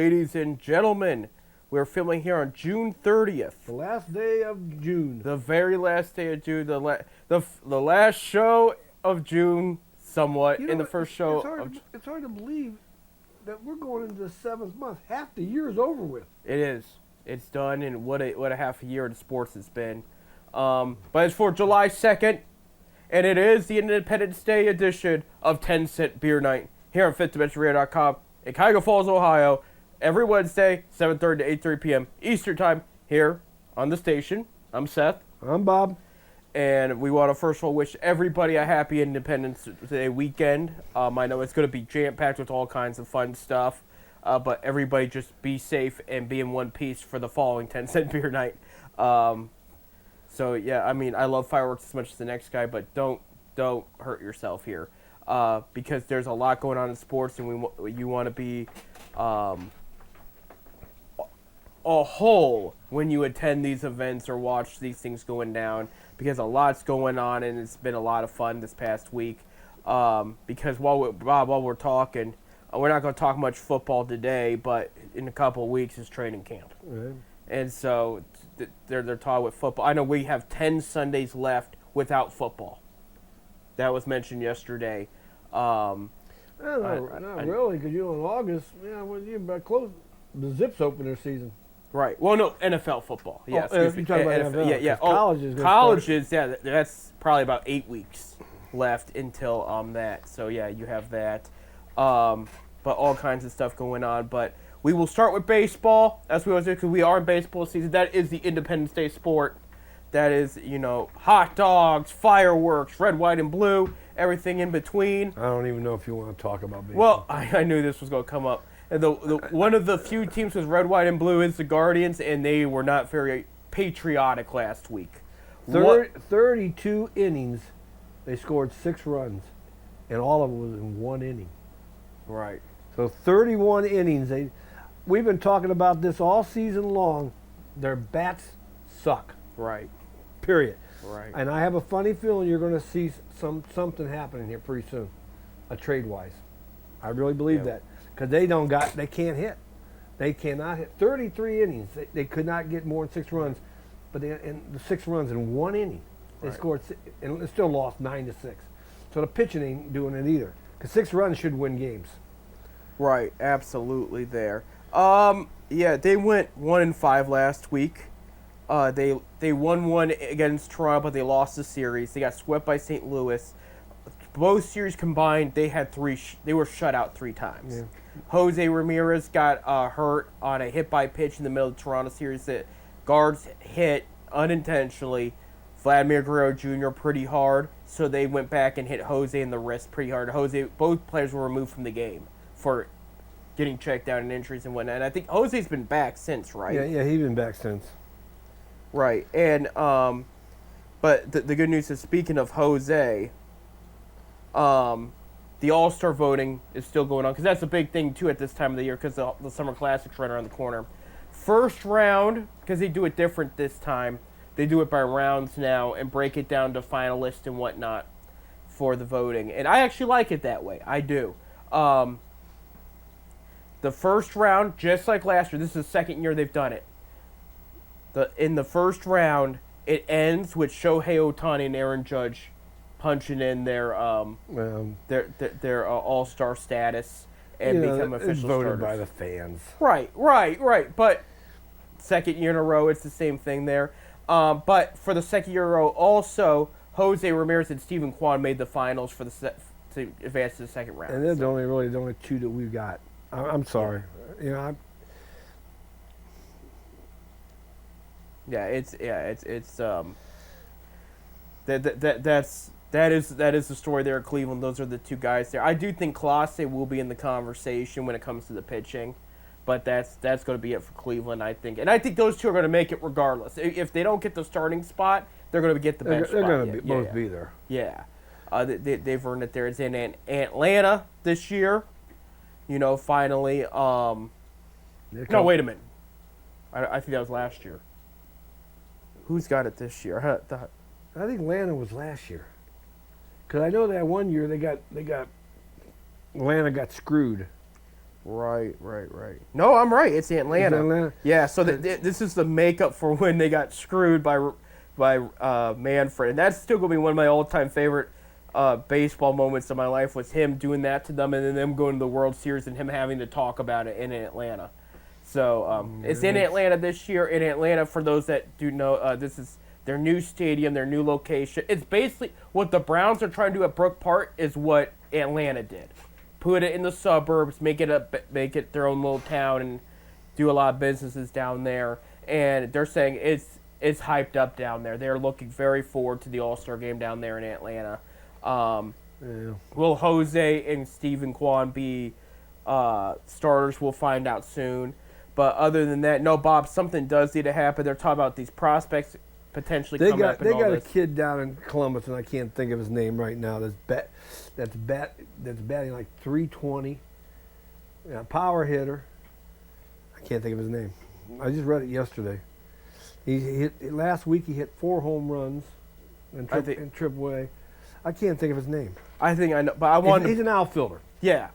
Ladies and gentlemen, we're filming here on June 30th. The last day of June. The very last day of June. The last show of June, somewhat, in the first show of... It's hard to believe that we're going into the 7th month. Half the year is over with. It is. It's done, and what a half a year in sports it's been. But it's for July 2nd, and it is the Independence Day edition of 10 Cent Beer Night here on FifthDimensionRadio.com in Cuyahoga Falls, Ohio, every Wednesday, 7:30 to 8:30 p.m. Eastern Time, here on the station. I'm Seth. I'm Bob. And we want to first of all wish everybody a happy Independence Day weekend. I know it's going to be jam-packed with all kinds of fun stuff, but everybody just be safe and be in one piece for the following 10 Cent Beer Night. So, yeah, I mean, I love fireworks as much as the next guy, but don't hurt yourself here. Because there's a lot going on in sports, and you want to be a whole when you attend these events or watch these things going down, because a lot's going on, and it's been a lot of fun this past week. Because while we're talking, we're not going to talk much football today, but in a couple of weeks is training camp. Right. And so they're talking with football. I know we have 10 Sundays left without football. That was mentioned yesterday. Not really, because in August, you're about close. The Zips open their season. Right. Well, no, NFL football. Yeah, you're talking about NFL. Yeah. Colleges. Yeah, that's probably about 8 weeks left until that. So yeah, you have that. But all kinds of stuff going on. But we will start with baseball. That's what we want to do, because we are in baseball season. That is the Independence Day sport. That is, hot dogs, fireworks, red, white, and blue, everything in between. I don't even know if you want to talk about Well, baseball. I knew this was going to come up. And one of the few teams with red, white, and blue is the Guardians, and they were not very patriotic last week. 32 innings, they scored 6 runs, and all of it was in 1 inning. Right. So 31 innings. We've been talking about this all season long. Their bats suck. Right. Period. Right. And I have a funny feeling you're going to see something happening here pretty soon, trade-wise. I really believe that, because they can't hit. They cannot hit. 33 innings. They could not get more than 6 runs, but the 6 runs in 1 inning. They scored, and they still lost 9-6. So the pitching ain't doing it either, because 6 runs should win games. Right. Absolutely. There. They went 1-5 last week. They won one against Toronto, but they lost the series. They got swept by St. Louis. Both series combined, they had they were shut out 3 times. Yeah. Jose Ramirez got hurt on a hit by pitch in the middle of the Toronto series that guards hit unintentionally Vladimir Guerrero Jr. pretty hard, so they went back and hit Jose in the wrist pretty hard. Both players were removed from the game for getting checked out and injuries and whatnot. And I think Jose's been back since, right? Yeah, he's been back since. Right, and but the good news is, speaking of Jose, the All-Star voting is still going on, because that's a big thing too at this time of the year, because the Summer Classic's right around the corner. First round, because they do it different this time, they do it by rounds now and break it down to finalists and whatnot for the voting, and I actually like it that way. I do. The first round, just like last year, this is the second year they've done it. In the first round, it ends with Shohei Ohtani and Aaron Judge punching in their All-Star status and become official it's voted starters. by the fans. Right. But second year in a row, it's the same thing there. But for the second year in a row, also Jose Ramirez and Stephen Kwan made the finals to advance to the second round. And they're the only 2 that we've got. I'm sorry. That is the story there at Cleveland. Those are the 2 guys there. I do think Clase will be in the conversation when it comes to the pitching, but that's going to be it for Cleveland, I think. And I think those 2 are going to make it regardless. If they don't get the starting spot, they're going to get the bench spot. They're going to both be there. Yeah. They've earned it there. It's in Atlanta this year. Finally. No, wait a minute. I think that was last year. Who's got it this year? I think Atlanta was last year, because I know that one year Atlanta got screwed. Right. No, I'm right. It's Atlanta. It's Atlanta. Yeah. So this is the makeup for when they got screwed by Manfred, and that's still gonna be one of my all-time favorite baseball moments of my life. Was him doing that to them, and then them going to the World Series and him having to talk about it in Atlanta. So it's in Atlanta this year. In Atlanta, for those that do know, this is their new stadium, their new location. It's basically what the Browns are trying to do at Brook Park is what Atlanta did. Put it in the suburbs, make it their own little town, and do a lot of businesses down there. And they're saying it's hyped up down there. They're looking very forward to the All-Star game down there in Atlanta. Will Jose and Stephen Kwan be starters? We'll find out soon. But other than that, no, Bob, something does need to happen. They're talking about these prospects potentially coming up. They got a kid down in Columbus, and I can't think of his name right now. That's batting like 320. Yeah, power hitter. I can't think of his name. I just read it yesterday. He hit last week. He hit 4 home runs in AAA. I can't think of his name. I think I know, but I want. He's an outfielder. Yeah,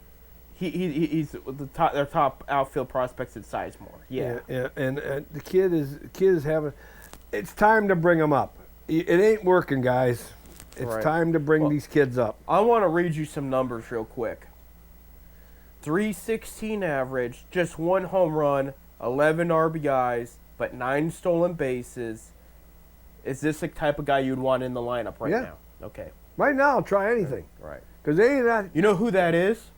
he's their top outfield prospects at Sizemore. Yeah. And the kid is having. It's time to bring him up. It ain't working, guys. It's time to bring these kids up. I want to read you some numbers real quick. 316 average, just 1 home run, 11 RBIs, but 9 stolen bases. Is this the type of guy you'd want in the lineup right now? Okay. Right now, I'll try anything. Right. Because they ain't that. You know who that is?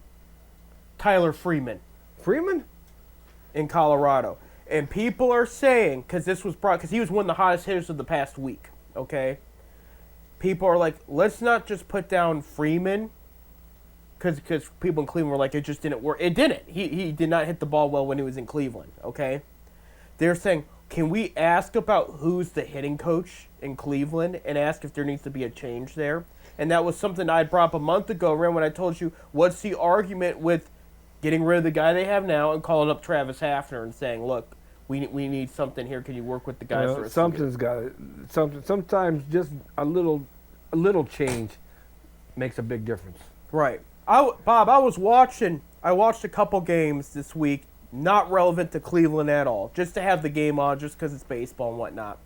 Tyler Freeman. Freeman? In Colorado. And people are saying, because he was one of the hottest hitters of the past week, okay? People are like, let's not just put down Freeman, because people in Cleveland were like, it just didn't work. It didn't. He did not hit the ball well when he was in Cleveland, okay? They're saying, can we ask about who's the hitting coach in Cleveland and ask if there needs to be a change there? And that was something I brought up a month ago, Ren, when I told you, what's the argument with getting rid of the guy they have now and calling up Travis Hafner and saying, look, we need something here. Can you work with the guys? Something's got it. Sometimes just a little change makes a big difference. Right. Bob, I watched a couple games this week, not relevant to Cleveland at all, just to have the game on, just because it's baseball and whatnot.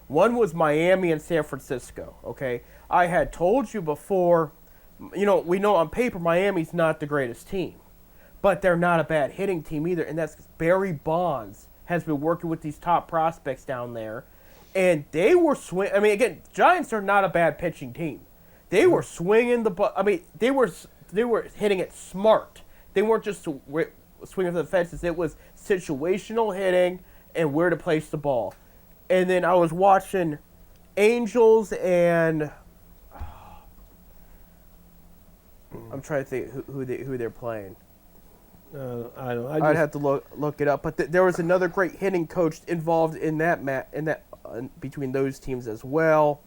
One was Miami and San Francisco, okay? I had told you before, we know on paper Miami's not the greatest team, but they're not a bad hitting team either, and that's Barry Bonds has been working with these top prospects down there, and they were again, Giants are not a bad pitching team. They were swinging they were hitting it smart. They weren't just swinging for the fences. It was situational hitting and where to place the ball. And then I was watching Angels and I'm trying to think who they're playing. I'd have to look it up, but there was another great hitting coach involved in that between those teams as well.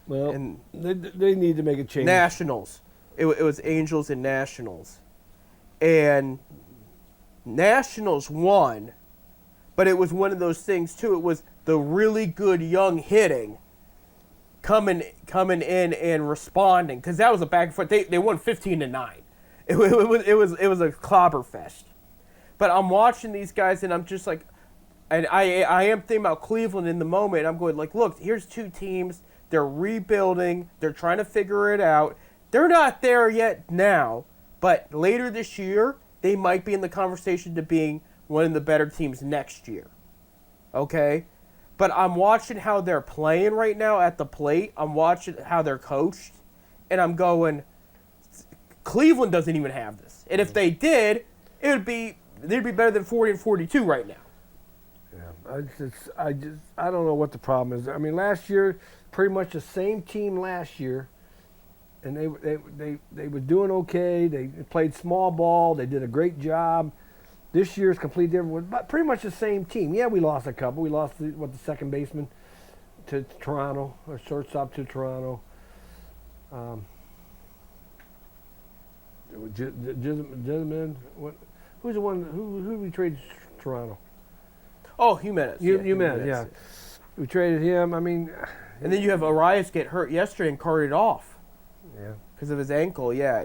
Well, and they need to make a change. Nationals, it was Angels and Nationals, and Nationals won, but it was one of those things too. It was the really good young hitting coming in and responding, because that was a back and forth. They won 15-9. It was a clobber fest. But I'm watching these guys and I'm just like, and I am thinking about Cleveland in the moment. I'm going like, look, here's 2 teams. They're rebuilding. They're trying to figure it out. They're not there yet now, but later this year they might be in the conversation to being one of the better teams next year. Okay? But I'm watching how they're playing right now at the plate. I'm watching how they're coached, and I'm going, Cleveland doesn't even have this. And if they did, they'd be better than 40-42 right now. Yeah, I don't know what the problem is. I mean, last year, pretty much the same team last year, and they were doing okay. They played small ball. They did a great job. This year's completely different, but pretty much the same team. Yeah, we lost a couple. We lost the second baseman to Toronto, or shortstop to Toronto. Gentleman, who's the one who we traded to Toronto? Oh, Jimenez. Jimenez, yeah. We traded him. I mean, and then you have Arias get hurt yesterday and carted off. Yeah. Because of his ankle, yeah.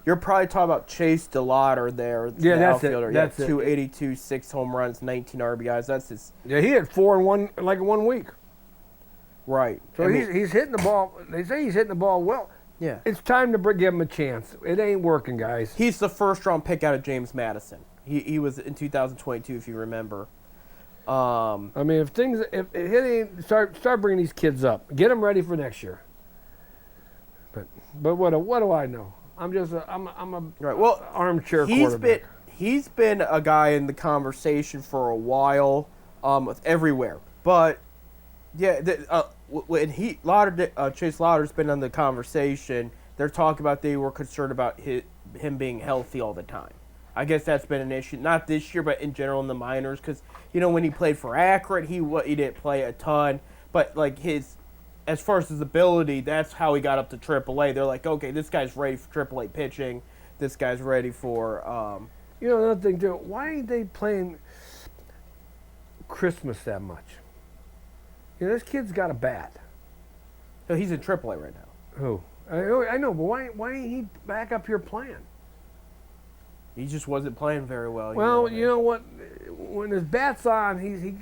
You're probably talking about Chase DeLauder there. Yeah, the that's it. outfielder. That's yeah, it. 282, 6 home runs, 19 RBIs. That's his Yeah, he had 4 in one week. right. So I mean, he's hitting the ball. They say he's hitting the ball well. yeah. It's time to give him a chance. It ain't working, guys. He's the first round pick out of James Madison. He was in 2022, if you remember. I mean, if it ain't start bringing these kids up, get them ready for next year. But what do I know? I'm a Right. Well, armchair he's quarterback. he's been a guy in the conversation for a while, everywhere. But yeah, when Chase Lauder's been on the conversation, they're talking about they were concerned about him being healthy all the time. I guess that's been an issue, not this year, but in general in the minors, because when he played for Akron, he didn't play a ton, but like as far as his ability, that's how he got up to AAA. They're like, okay, this guy's ready for AAA pitching. This guy's ready for. Another thing too. Why ain't they playing Christmas that much? This kid's got a bat. So he's in AAA right now. Who? I know, but why ain't he back up here playing? He just wasn't playing very well. Well, you know what? When his bat's on, you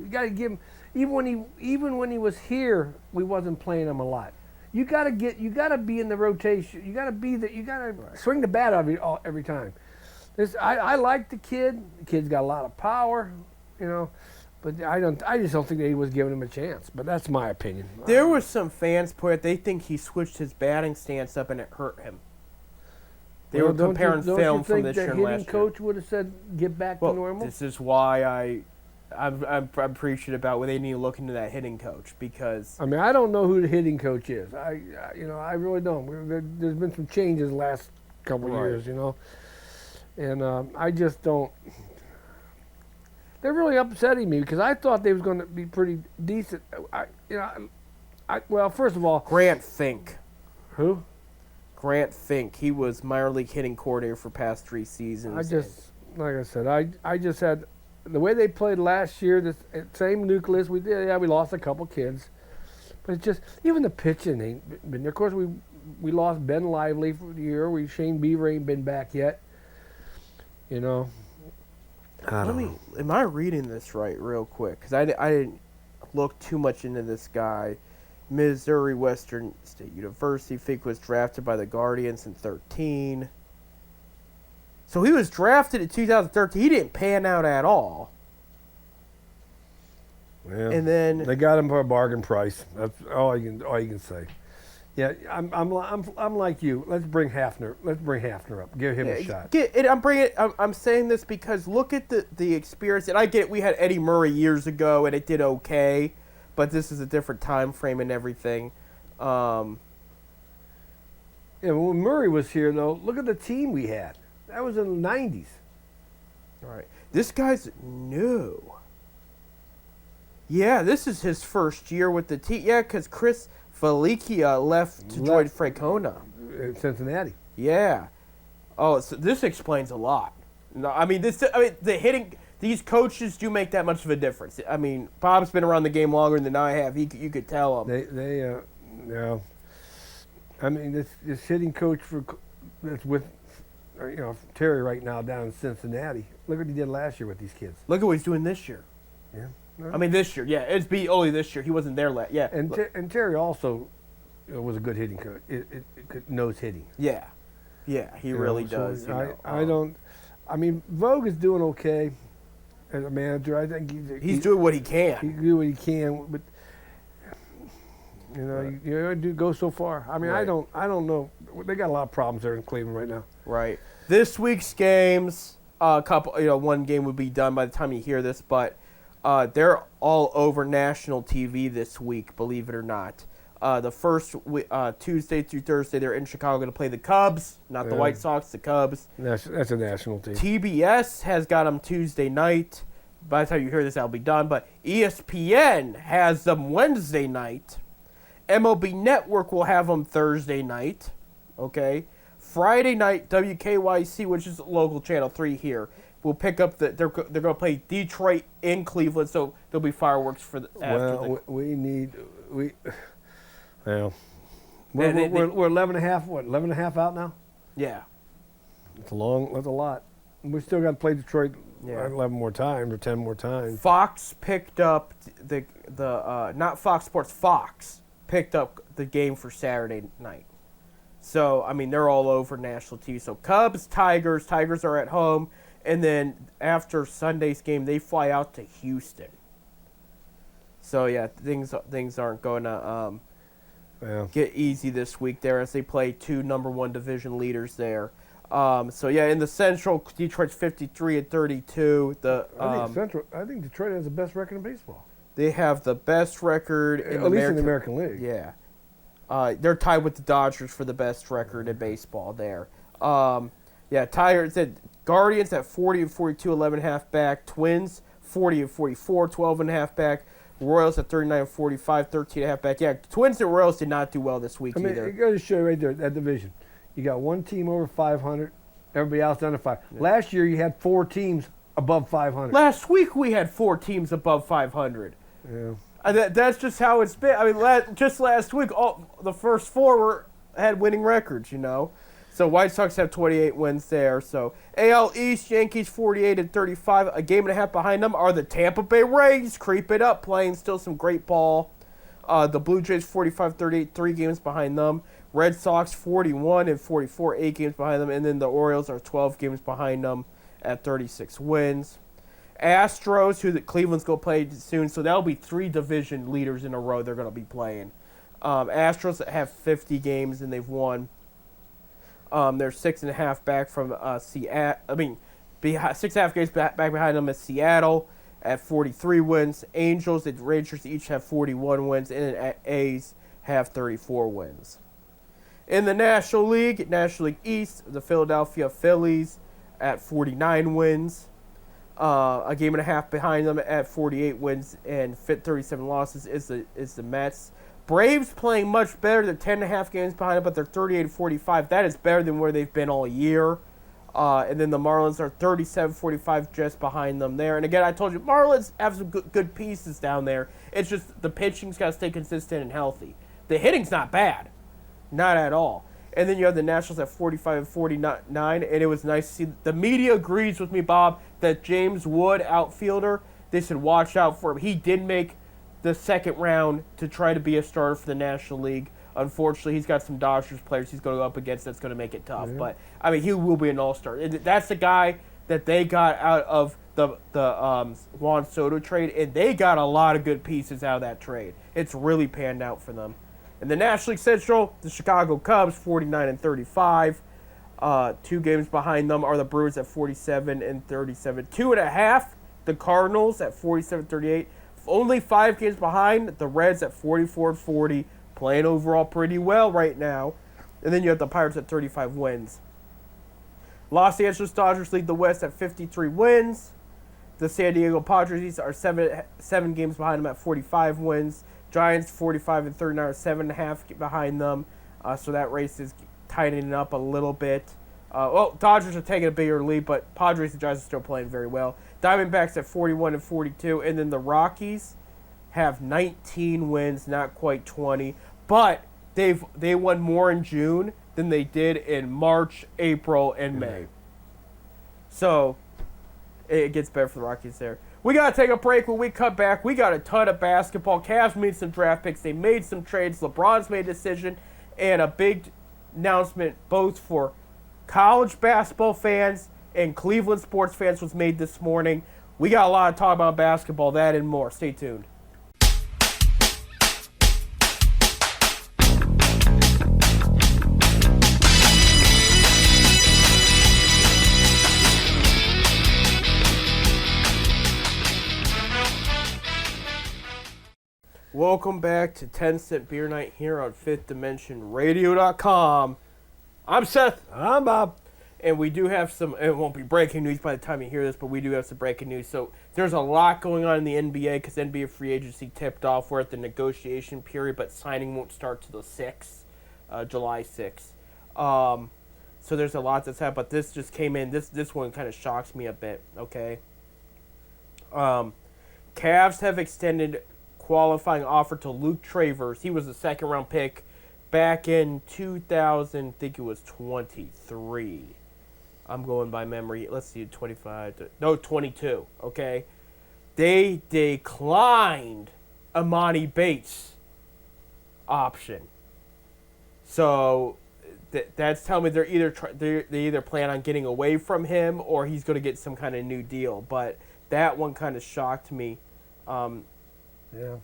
got to give him. Even when he was here, we wasn't playing him a lot. You got to be in the rotation. You got to be you got to swing the bat every time. I like the kid. The kid's got a lot of power, but I just don't think that he was giving him a chance. But that's my opinion. There were some fans they think he switched his batting stance up and it hurt him. They were comparing film from this year and last year. Don't you think the hitting coach would have said get back to normal? This is why I'm preaching about where they need to look into that hitting coach, because I mean, I don't know who the hitting coach is. I really don't. There's been some changes the last couple of years, and I just don't. They're really upsetting me because I thought they was going to be pretty decent. Well, first of all, Grant Fink. Who? Grant Fink. He was minor league hitting coordinator for past 3 seasons. Like I said, I just had the way they played last year. The same nucleus we did. Yeah, we lost a couple kids, but it's just even the pitching ain't been there. Of course, we lost Ben Lively for the year. Shane Beaver ain't been back yet. I don't know. Am I reading this right, real quick? Because I didn't look too much into this guy. Missouri Western State University. Fink was drafted by the Guardians in 2013. So he was drafted in 2013. He didn't pan out at all. Yeah. And then they got him for a bargain price. That's all you can say. Yeah, I'm like you. Let's bring Hafner up. Give him a shot. I'm saying this because look at the experience. And I get we had Eddie Murray years ago and it did okay, but this is a different time frame and everything. Yeah, when Murray was here though, look at the team we had. That was in the 90s. All right. This guy's new. Yeah, this is his first year with the team. Yeah, because Chris Felicia left to join Francona. Cincinnati. Yeah. Oh, so this explains a lot. No, the hitting. These coaches do make that much of a difference. I mean, Bob's been around the game longer than I have. You could tell him. Yeah. I mean, this hitting coach that's with, Terry right now down in Cincinnati. Look what he did last year with these kids. Look at what he's doing this year. Yeah. I mean, this year, yeah. It's only this year. He wasn't there last. Yeah. And Terry also was a good hitting coach. Knows hitting. Yeah. Yeah, he really does. Vogue is doing okay as a manager. I think he's doing what he can. He do what he can, but you do go so far. I mean, right. I don't know. They got a lot of problems there in Cleveland right now. Right. This week's games, one game would be done by the time you hear this, but they're all over national TV this week, believe it or not. The first Tuesday through Thursday, they're in Chicago going to play the Cubs, not the White Sox, the Cubs. That's a national team. TBS has got them Tuesday night. By the time you hear this, that'll be done. But ESPN has them Wednesday night. MLB Network will have them Thursday night. Okay. Friday night, WKYC, which is local channel 3 here, will pick up they're going to play Detroit in Cleveland, so there'll be fireworks for We're 11 and a half. What 11 and a half out now? Yeah. It's a long. That's a lot. We still got to play Detroit Yeah. 11 more times or 10 more times. Fox picked up the not Fox Sports, Fox picked up the game for Saturday night. So, I mean, they're all over national TV. So, Cubs, Tigers are at home. And then after Sunday's game, they fly out to Houston. So, yeah, things aren't going to get easy this week there as they play two number one division leaders there. So, yeah, in the Central, Detroit's 53-32. I think Detroit has the best record in baseball. They have the best record At least in the American League. Yeah. They're tied with the Dodgers for the best record in baseball there. Tigers at Guardians at 40-42, 11.5 back. Twins 40-44, 12.5 back. Royals at 39-45, 13.5 back. Yeah, Twins and Royals did not do well this week either. It goes to show you right there, that division. You got one team over 500, everybody else under 5. Yeah. Last year you had 4 teams above 500. Last week we had 4 teams above 500. Yeah. That's just how it's been. I mean, just last week, the first 4 had winning records, you know. So White Sox have 28 wins there. So AL East, Yankees 48-35. A game and a half behind them are the Tampa Bay Rays, creeping up, playing still some great ball. The Blue Jays 45-38, 3 games behind them. Red Sox 41-44, 8 games behind them. And then the Orioles are 12 games behind them at 36 wins. Astros, who the Cleveland's going to play soon, so that'll be 3 division leaders in a row they're going to be playing. Astros have 50 games and they've won. They're 6.5 back from Seattle. 6.5 games back behind them is Seattle at 43 wins. Angels and Rangers each have 41 wins, and then A's have 34 wins. In the National League East, the Philadelphia Phillies at 49 wins. A game and a half behind them at 48 wins and 37 losses is the Mets. Braves playing much better. They're 10.5 games behind them, but they're 38-45. That is better than where they've been all year. And then the Marlins are 37-45 just behind them there. And again, I told you, Marlins have some good pieces down there. It's just the pitching's got to stay consistent and healthy. The hitting's not bad. Not at all. And then you have the Nationals at 45-49, and it was nice to see. The media agrees with me, Bob, that James Wood, outfielder, they should watch out for him. He did make the second round to try to be a starter for the National League. Unfortunately, he's got some Dodgers players he's going to go up against that's going to make it tough. Yeah. But, I mean, he will be an all-star. That's the guy that they got out of the Juan Soto trade, and they got a lot of good pieces out of that trade. It's really panned out for them. In the National League Central, the Chicago Cubs, 49-35. 2 games behind them are the Brewers at 47-37. 2.5, the Cardinals at 47-38. Only 5 games behind, the Reds at 44-40. Playing overall pretty well right now. And then you have the Pirates at 35 wins. Los Angeles Dodgers lead the West at 53 wins. The San Diego Padres are 7 games behind them at 45 wins. Giants 45-39 are 7.5 behind them. So that race is tightening up a little bit. Dodgers are taking a bigger lead, but Padres and Giants are still playing very well. Diamondbacks at 41-42, and then the Rockies have 19 wins, not quite 20, but they won more in June than they did in March, April, and May. So it gets better for the Rockies there. We got to take a break. When we come back, we got a ton of basketball. Cavs made some draft picks. They made some trades. LeBron's made a decision, and a big announcement both for college basketball fans and Cleveland sports fans was made this morning. We got a lot to talk about basketball, that and more. Stay tuned. Welcome back to 10 Cent Beer Night here on 5thDimensionRadio.com. I'm Seth. I'm Bob. And we do have some, it won't be breaking news by the time you hear this, but we do have some breaking news. So there's a lot going on in the NBA because NBA free agency tipped off. We're at the negotiation period, but signing won't start till the 6th, July 6th. So there's a lot that's happened, but this just came in. This one kind of shocks me a bit, okay? Cavs have extended qualifying offer to Luke Travers. He was a second-round pick back in 2000, I think it was 23. I'm going by memory. Let's see, 22. Okay, they declined Amani Bates option. So that's telling me they either plan on getting away from him or he's going to get some kind of new deal. But that one kind of shocked me. Yeah.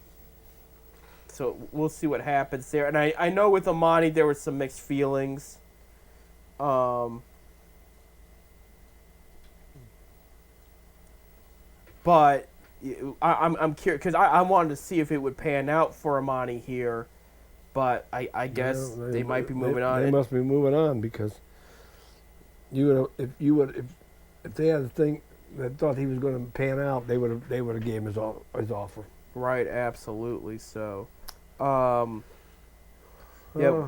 So we'll see what happens there. And I know with Amani there were some mixed feelings. But I'm curious because I wanted to see if it would pan out for Amani here. But I guess they might be moving on. They must be moving on because if they had a thing that thought he was going to pan out, they would have gave him his offer. Right, absolutely. So, yeah,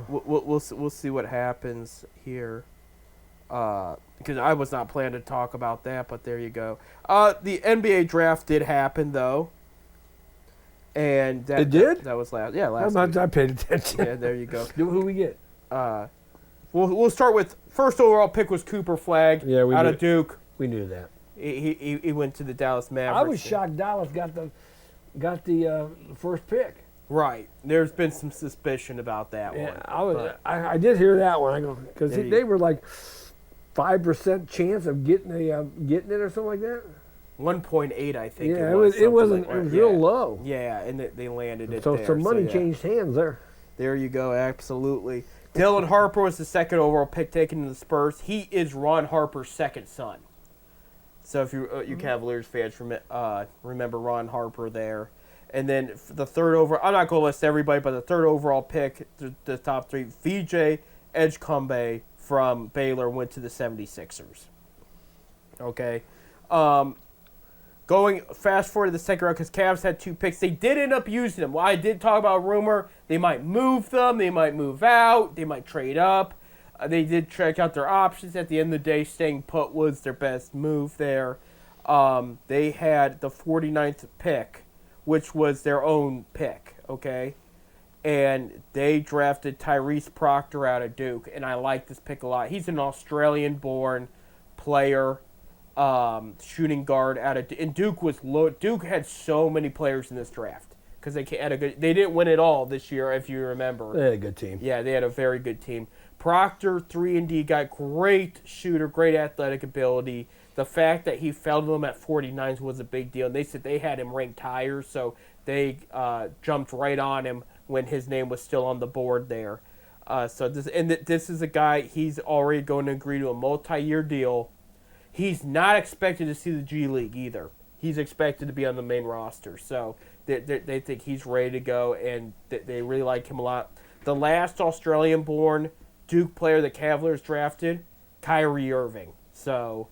we'll see what happens here. Because I was not planning to talk about that, but there you go. The NBA draft did happen though, and it did. That was last week. I paid attention. Yeah, there you go. Who we get? We'll start with first overall pick was Cooper Flagg out of Duke. We knew that. He went to the Dallas Mavericks. I was shocked Dallas got the first pick. Right. There's been some suspicion about that one. I did hear that one. I go because they were like 5% chance of getting it or something like that. 1.8, I think. Yeah, it was real low. Yeah, and they landed it. So some money changed hands there. There you go. Absolutely. Dylan Harper was the second overall pick taken to the Spurs. He is Ron Harper's second son. So if you Cavaliers fans remember Ron Harper there. And then the third overall, I'm not going to list everybody, but the third overall pick, the top three, VJ Edgecombe from Baylor went to the 76ers. Okay. Going fast forward to the second round, because Cavs had 2 picks. They did end up using them. Well, I did talk about a rumor. They might move them. They might move out. They might trade up. They did check out their options. At the end of the day, staying put was their best move there. They had the 49th pick, which was their own pick, okay? And they drafted Tyrese Proctor out of Duke, and I like this pick a lot. He's an Australian-born player, shooting guard out of, and Duke was low. Duke had so many players in this draft because they didn't win it all this year, if you remember. They had a good team. Yeah, they had a very good team. Proctor, 3-and-D guy, great shooter, great athletic ability. The fact that he fell to them at 49 was a big deal. And they said they had him ranked higher, so they jumped right on him when his name was still on the board there. This is a guy, he's already going to agree to a multi-year deal. He's not expected to see the G League either. He's expected to be on the main roster. So they think he's ready to go, and they really like him a lot. The last Australian-born Duke player the Cavaliers drafted, Kyrie Irving. So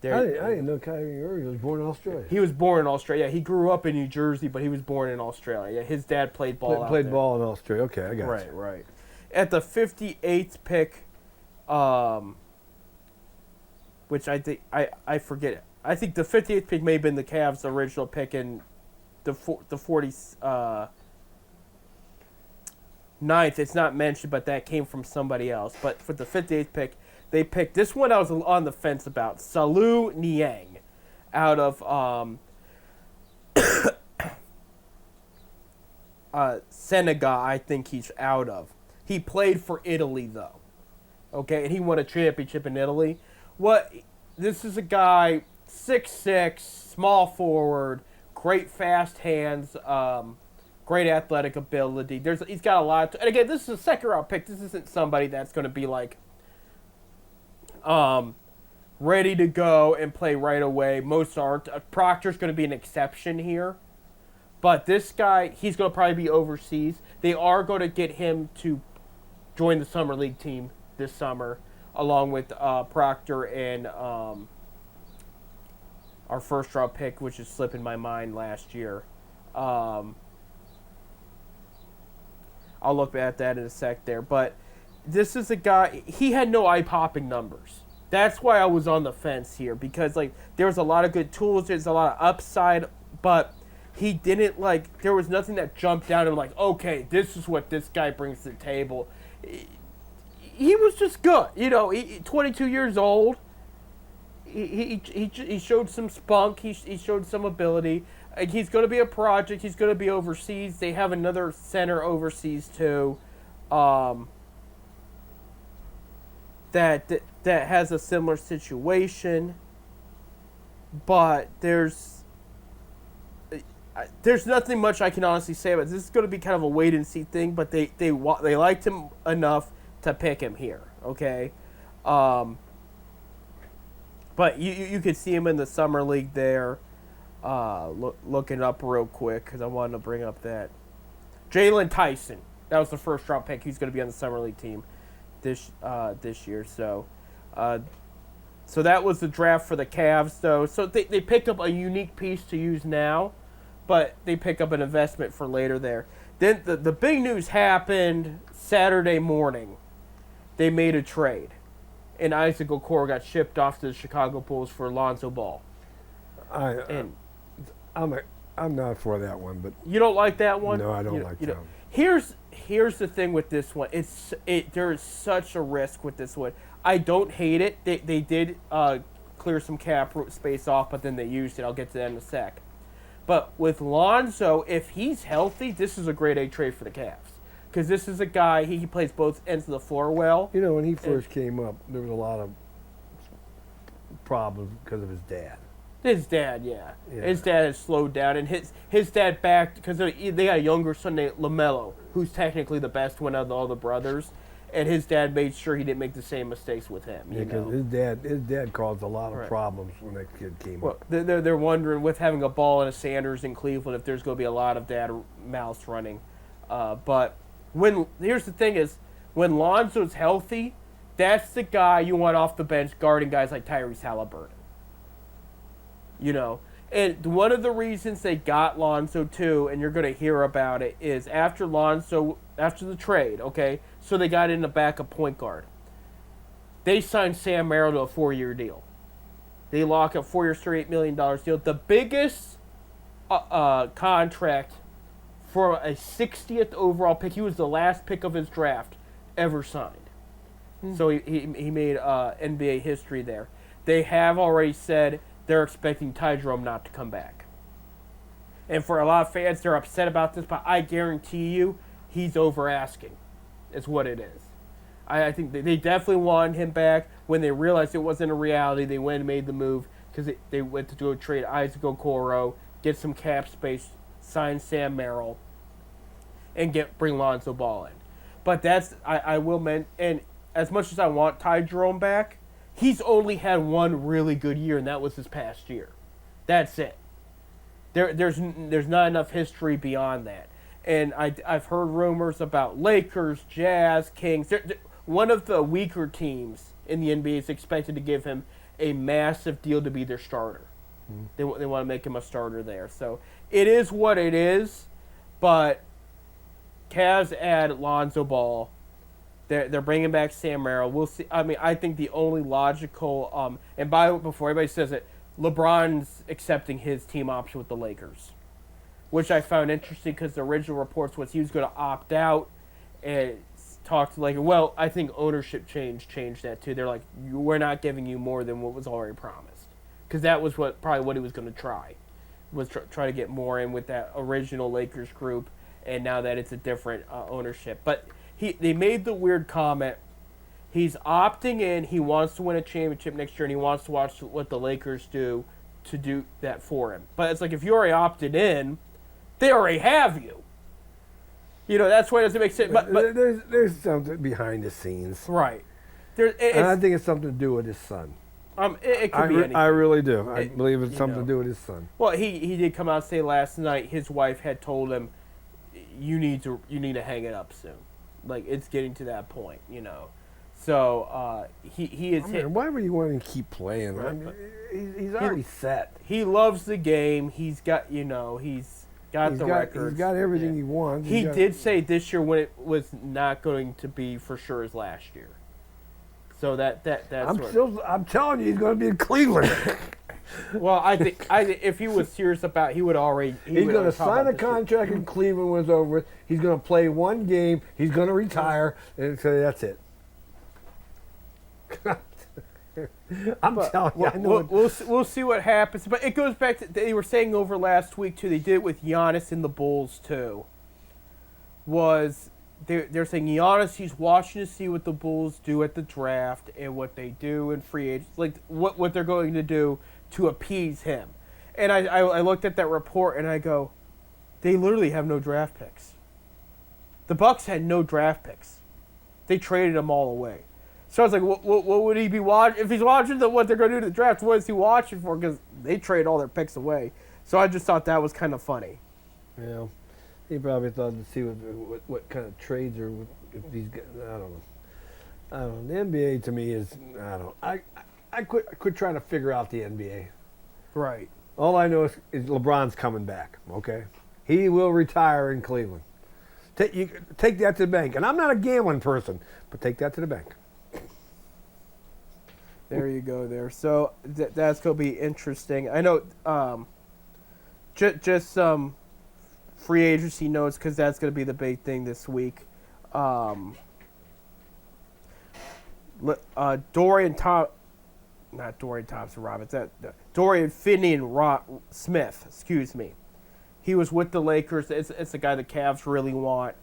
I didn't know Kyrie Irving was born in Australia. He was born in Australia. Yeah, he grew up in New Jersey, but he was born in Australia. Yeah, his dad played ball out there. Ball in Australia. Okay, I got you. Right. At the 58th pick, which I think I forget it. I think the 58th pick may have been the Cavs' original pick, and the 49th. It's not mentioned, but that came from somebody else. But for the 58th pick, they picked this one. I was on the fence about Salou Niang, out of Senegal. I think he's out of. He played for Italy though. Okay, and he won a championship in Italy. This is a guy 6'6", small forward, great fast hands. Great athletic ability. He's got a lot. And again, this is a second round pick. This isn't somebody that's going to be like ready to go and play right away. Most aren't. Proctor's going to be an exception here. But this guy, he's going to probably be overseas. They are going to get him to join the Summer League team this summer, along with Proctor and our first round pick, which is slipping my mind last year. I'll look at that in a sec there. But this is a guy, he had no eye-popping numbers. That's why I was on the fence here, because there was a lot of good tools, there's a lot of upside, but he didn't there was nothing that jumped out and okay, this is what this guy brings to the table. he was just good. 22 years old. He showed some spunk. He showed some ability. He's going to be a project. He's going to be overseas. They have another center overseas too, that has a similar situation. But there's nothing much I can honestly say about it. This is going to be kind of a wait and see thing. But they liked him enough to pick him here. Okay. But you could see him in the summer league there. Looking up real quick because I wanted to bring up that Jalen Tyson. That was the first round pick. He's going to be on the summer league team this year. So that was the draft for the Cavs, though. So they picked up a unique piece to use now, but they pick up an investment for later there. Then the big news happened Saturday morning. They made a trade, and Isaac Okoro got shipped off to the Chicago Bulls for Lonzo Ball. I'm not for that one, but you don't like that one? No, I don't like that one. Here's the thing with this one. There is such a risk with this one. I don't hate it. They did clear some cap space off, but then they used it. I'll get to that in a sec. But with Lonzo, if he's healthy, this is a grade A trade for the Cavs. Because this is a guy, he plays both ends of the floor well. When he first came up, there was a lot of problems because of his dad. His dad, yeah. His dad has slowed down, and his dad backed, because they got a younger son named LaMelo, who's technically the best one of all the brothers, and his dad made sure he didn't make the same mistakes with him. Yeah, because his dad caused a lot of problems when that kid came up. They're wondering, with having a Ball and a Sanders in Cleveland, if there's going to be a lot of dad mouths running. But here's the thing is, when Lonzo's healthy, that's the guy you want off the bench guarding guys like Tyrese Halliburton. And one of the reasons they got Lonzo too, and you're going to hear about it, is after the trade, okay, so they got in a backup point guard. They signed Sam Merrill to a 4-year deal. They lock up 4 years, $38 million deal. The biggest contract for a 60th overall pick. He was the last pick of his draft ever signed. So he made NBA history there. They have already said they're expecting Ty Jerome not to come back. And for a lot of fans, they're upset about this, but I guarantee you he's over asking is what it is. I think they definitely wanted him back. When they realized it wasn't a reality, they went and made the move because they went to go trade Isaac Okoro, get some cap space, sign Sam Merrill, and bring Lonzo Ball in. But I will mention, and as much as I want Ty Jerome back, he's only had one really good year, and that was this past year. That's it. There's not enough history beyond that. And I've heard rumors about Lakers, Jazz, Kings. One of the weaker teams in the NBA is expected to give him a massive deal to be their starter. They want to make him a starter there. So it is what it is, but Cavs add Lonzo Ball. They're bringing back Sam Merrill. We'll see. I mean, I think the only logical and before everybody says it, LeBron's accepting his team option with the Lakers, which I found interesting because the original reports was he was going to opt out and talk to Lakers. Well, I think ownership changed that too. They're like, we're not giving you more than what was already promised, because that was probably what he was going to try to get more in with that original Lakers group, and now that it's a different ownership, but. They made the weird comment. He's opting in. He wants to win a championship next year, and he wants to watch what the Lakers do to do that for him. But it's like, if you already opted in, they already have you. That's why it doesn't make sense. But there's something behind the scenes, right? And I think it's something to do with his son. It could be anything. I really do. I believe it's something to do with his son. Well, he did come out and say last night his wife had told him, you need to hang it up soon. Like, it's getting to that point, So he is. Why would you want him to keep playing? Right? I mean, he's already set. He loves the game. He's got he's got the records. He's got everything he wants. He did say this year when it was not going to be for sure as last year. So that's. I'm telling you, he's going to be in Cleveland. Well, I think if he was serious about, he would already. He's would going to talk sign about a this shit. contract in Cleveland when it's over with. He's going to play one game. He's going to retire, and so that's it. I'm telling you, I know. We'll see what happens. But it goes back to they were saying over last week too. They did it with Giannis and the Bulls too. They're saying Giannis, he's watching to see what the Bulls do at the draft and what they do in free agents, like what they're going to do to appease him. And I looked at that report and I go, they literally have no draft picks. The Bucks had no draft picks. They traded them all away. So I was like, what would he be watching? If he's watching what they're going to do to the draft, what is he watching for? Because they trade all their picks away. So I just thought that was kind of funny. Yeah, he probably thought to see what kind of trades or if these guys. I don't know. The NBA to me is I don't. I quit trying to figure out the NBA. Right. All I know is LeBron's coming back. Okay, he will retire in Cleveland. Take that to the bank. And I'm not a gambling person, but take that to the bank. There you go there. So that's going to be interesting. I know just some free agency notes because that's going to be the big thing this week. Dorian Finney-Smith, excuse me. He was with the Lakers. It's a guy the Cavs really want,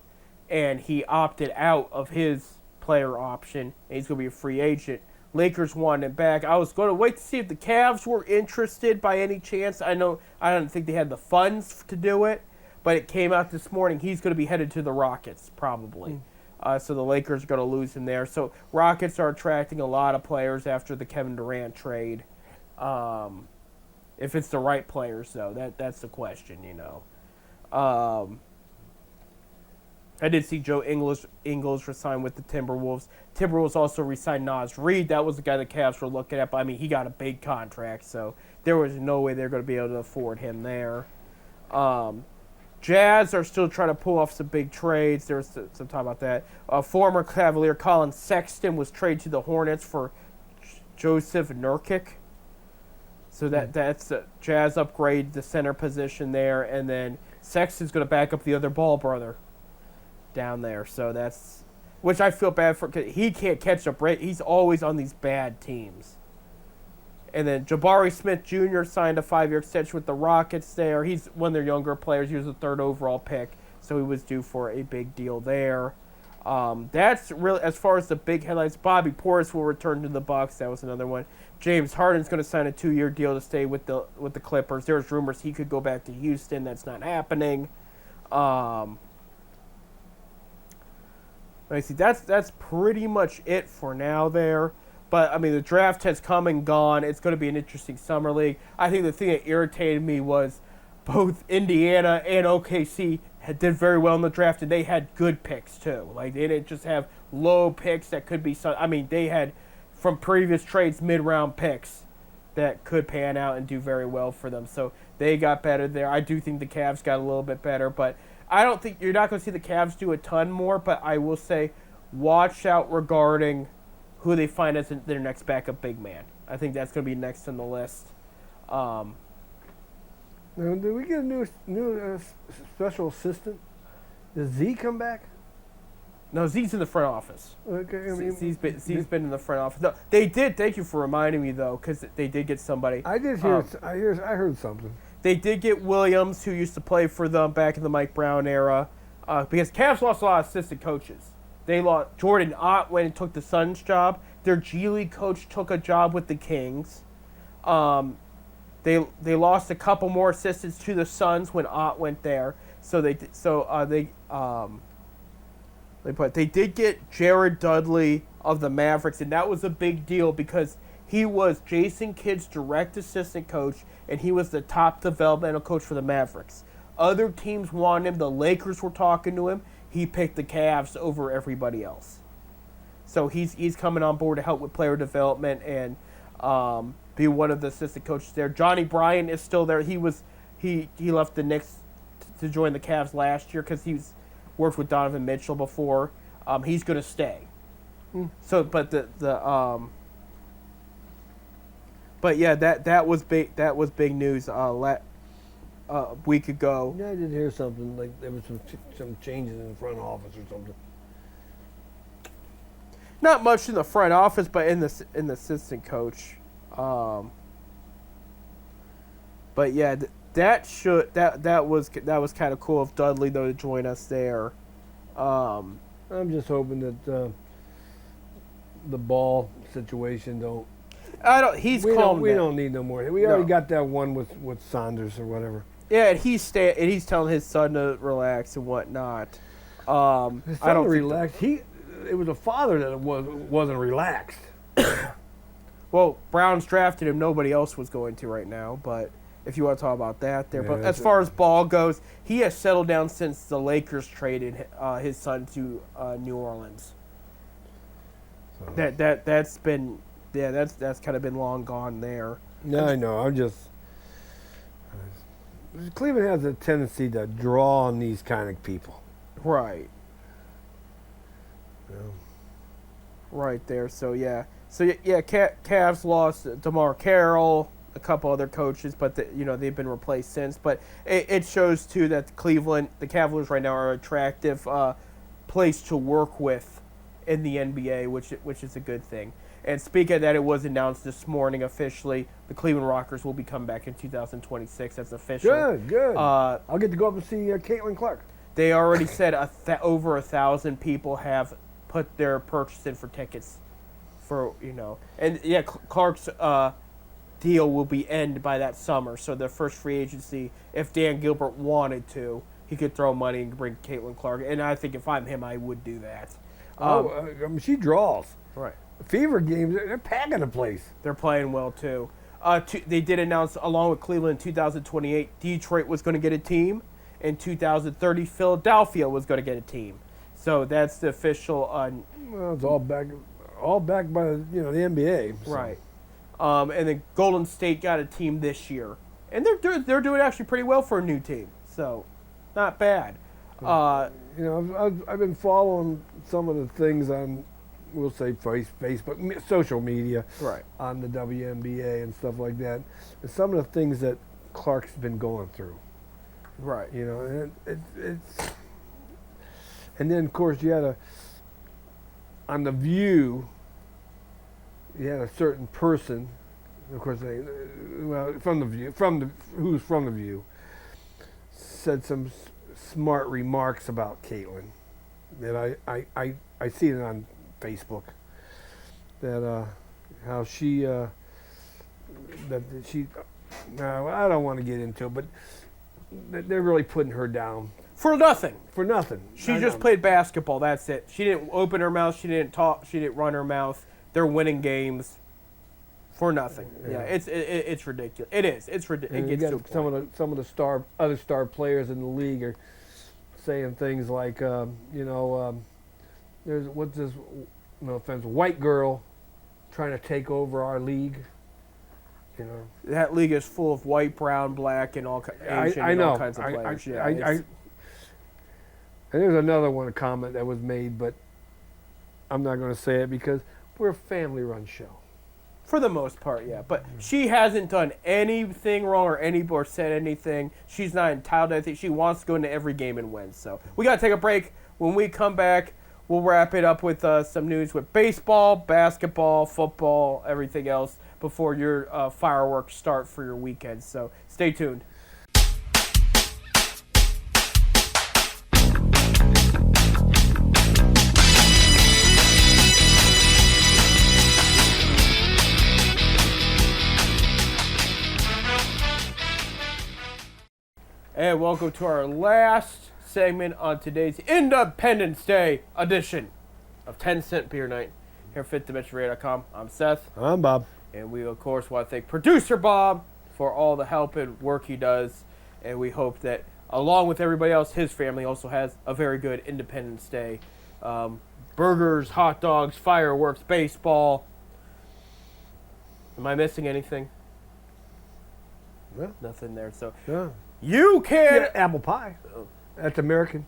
and he opted out of his player option, and he's going to be a free agent. Lakers want him back. I was going to wait to see if the Cavs were interested by any chance. I don't think they had the funds to do it, but it came out this morning. He's going to be headed to the Rockets, probably. So the Lakers are going to lose him there. So Rockets are attracting a lot of players after the Kevin Durant trade. If it's the right players, though, that's the question, you know. I did see Joe Ingles resign with the Timberwolves. Timberwolves also re-signed Naz Reid. That was the guy the Cavs were looking at. But, I mean, he got a big contract, so there was no way they're going to be able to afford him there. Jazz are still trying to pull off some big trades. There was some talk about that. Former Cavalier Colin Sexton was traded to the Hornets for Joseph Nurkic. So that's a Jazz upgrade the center position there. And then Sexton's going to back up the other Ball brother down there. So that's, which I feel bad for because he can't catch a break. He's always on these bad teams. And then Jabari Smith Jr. signed a 5-year extension with the Rockets there. He's one of their younger players. He was the 3rd overall pick, so he was due for a big deal there. That's really, as far as the big headlines, Bobby Portis will return to the Bucks. That was another one. James Harden's going to sign a 2-year deal to stay with the Clippers. There's rumors he could go back to Houston. That's not happening. I see. That's pretty much it for now there. But, I mean, the draft has come and gone. It's going to be an interesting summer league. I think the thing that irritated me was both Indiana and OKC did very well in the draft, and they had good picks, too. Like, they didn't just have low picks that could be – I mean, they had, from previous trades, mid-round picks that could pan out and do very well for them. So they got better there. I do think the Cavs got a little bit better, but I don't think – you're not going to see the Cavs do a ton more, but I will say watch out regarding – who they find as their next backup big man. I think that's going to be next on the list. Now, did we get a new special assistant? Does Z come back? No, Z's in the front office. Okay, I mean, Z's been in the front office. No, they did. Thank you for reminding me though, because they did get somebody. I did hear. I heard something. They did get Williams, who used to play for them back in the Mike Brown era, because Cavs lost a lot of assistant coaches. They lost Jordan Ott went and took the Suns' job. Their G League coach took a job with the Kings. They lost a couple more assistants to the Suns when Ott went there. They did get Jared Dudley of the Mavericks, and that was a big deal because he was Jason Kidd's direct assistant coach, and he was the top developmental coach for the Mavericks. Other teams wanted him. The Lakers were talking to him. He picked the Cavs over everybody else. So he's coming on board to help with player development and be one of the assistant coaches there. Johnny Bryant is still there. He left the Knicks to join the Cavs last year because he's worked with Donovan Mitchell before. He's going to stay. So, but But yeah, that was big. That was big news. A week ago. Yeah, I did hear something like there was some changes in the front office or something. Not much in the front office, but in the assistant coach. But yeah, that was kind of cool of Dudley though to join us there. I'm just hoping that the ball situation don't. He's We calm. don't need no more. We already got that one with Saunders or whatever. Yeah, and he's telling his son to relax and whatnot. His I son don't relax. It was a father that wasn't relaxed. Well, Browns drafted him. Nobody else was going to right now. But if you want to talk about that, there. Yeah, But as far as Ball goes, he has settled down since the Lakers traded his son to New Orleans. So. That's been that's kind of been long gone there. Yeah, I know. Cleveland has a tendency to draw on these kind of people. Right. Yeah. Right there. So yeah. Cavs lost DeMar Carroll, a couple other coaches, but they've been replaced since. But it shows too that the Cavaliers right now are an attractive place to work with in the NBA, which is a good thing. And speaking of that, it was announced this morning officially the Cleveland Rockers will be coming back in 2026. That's official. Good. I'll get to go up and see Caitlin Clark. They already said over 1,000 people have put their purchase in for tickets. And yeah, Clark's deal will be ended by that summer. So the first free agency, if Dan Gilbert wanted to, he could throw money and bring Caitlin Clark. And I think if I'm him, I would do that. She draws. Right. Fever games, they're packing the place. They're playing well too. They did announce, along with Cleveland in 2028, Detroit was going to get a team. In 2030, Philadelphia was going to get a team. So that's the official. Well, it's all backed by the NBA. So. Right. And then Golden State got a team this year, and they're doing actually pretty well for a new team. So, not bad. I've been following some of the things on, we'll say Facebook, social media, Right. on the WNBA and stuff like that, and some of the things that Clark's been going through. Right. And it's, and then of course you had on The View, you had a certain person, of course from The View, said some smart remarks about Caitlin that I see it on Facebook, that how she that she, no, I don't want to get into it, but they're really putting her down For nothing. for nothing. She just played basketball. That's it. She didn't open her mouth. She didn't talk. She didn't run her mouth. They're winning games for nothing. Yeah, it's ridiculous. It is. It's ridiculous. It gets to a point. some of the other star players in the league are saying things like, there's what's this? No offense, white girl trying to take over our league. That league is full of white, brown, black, and Asian I and know. all kinds of players. And there's another comment that was made, but I'm not going to say it because we're a family-run show. For the most part, yeah. But she hasn't done anything wrong or said anything. She's not entitled to anything. She wants to go into every game and win. So we got to take a break. When we come back, we'll wrap it up with some news with baseball, basketball, football, everything else before your fireworks start for your weekend. So stay tuned. And welcome to our last segment on today's Independence Day edition of 10 Cent Beer Night here at FifthDimensionRadio.com. I'm Seth. I'm Bob. And we, of course, want to thank producer Bob for all the help and work he does. And we hope that, along with everybody else, his family also has a very good Independence Day. Burgers, hot dogs, fireworks, baseball. Am I missing anything? Yeah. Nothing there. So Yeah. you can... Yeah, apple pie. That's American.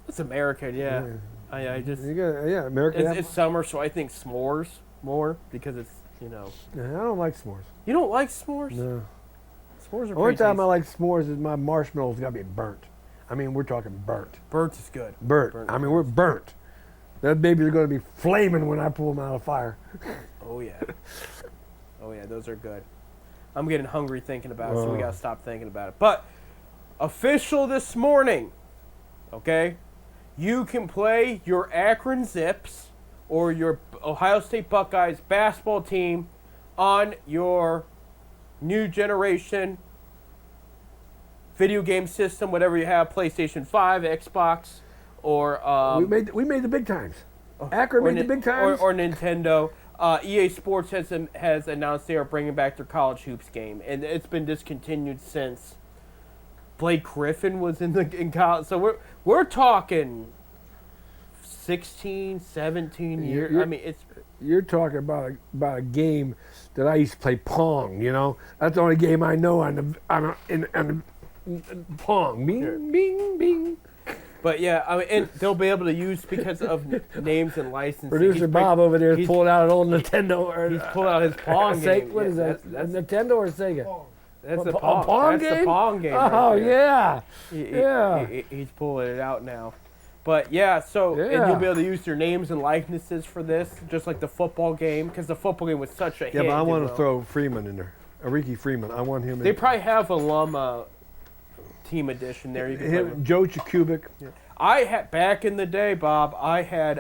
It's American, yeah. I just... You got, American. It's summer, so I think s'mores more because it's, you know. I don't like s'mores. You don't like s'mores? No. S'mores are The only pretty time I tasty. like s'mores is my marshmallows got to be burnt. I mean, we're talking burnt. Burnt is good. Burnt. I mean, we're burnt. That babies are going to be flaming when I pull them out of the fire. Oh yeah. Oh yeah, those are good. I'm getting hungry thinking about it, so we gotta stop thinking about it. But official this morning, okay? You can play your Akron Zips or your Ohio State Buckeyes basketball team on your new generation video game system, whatever you have, PlayStation 5, Xbox, or We made the big times. Akron made the big times. or Nintendo. EA Sports has announced they are bringing back their college hoops game, and it's been discontinued since Blake Griffin was in college. So we're talking 16, 17 years. I mean, it's You're talking about a game that I used to play Pong. You know, that's the only game I know on the Pong. Bing, bing, bing. But yeah, I mean, and they'll be able to use because of names and licensing. Producer Bob over there is pulling out an old Nintendo. Or, He's pulled out his Pong game. What Yeah, is that? That's Nintendo or Sega? that's A the Pong. Pong That's game? the Pong game. Oh right there. yeah. He's pulling it out now. But yeah, so and Yeah. you'll be able to use their names and likenesses for this, just like the football game, because the football game was such a hit. Yeah, but I want you to know. throw Freeman in there. Ricky Freeman. I want him in. They probably have alum team edition there. You can play with. Joe Chakubik. I had back in the day, Bob. I had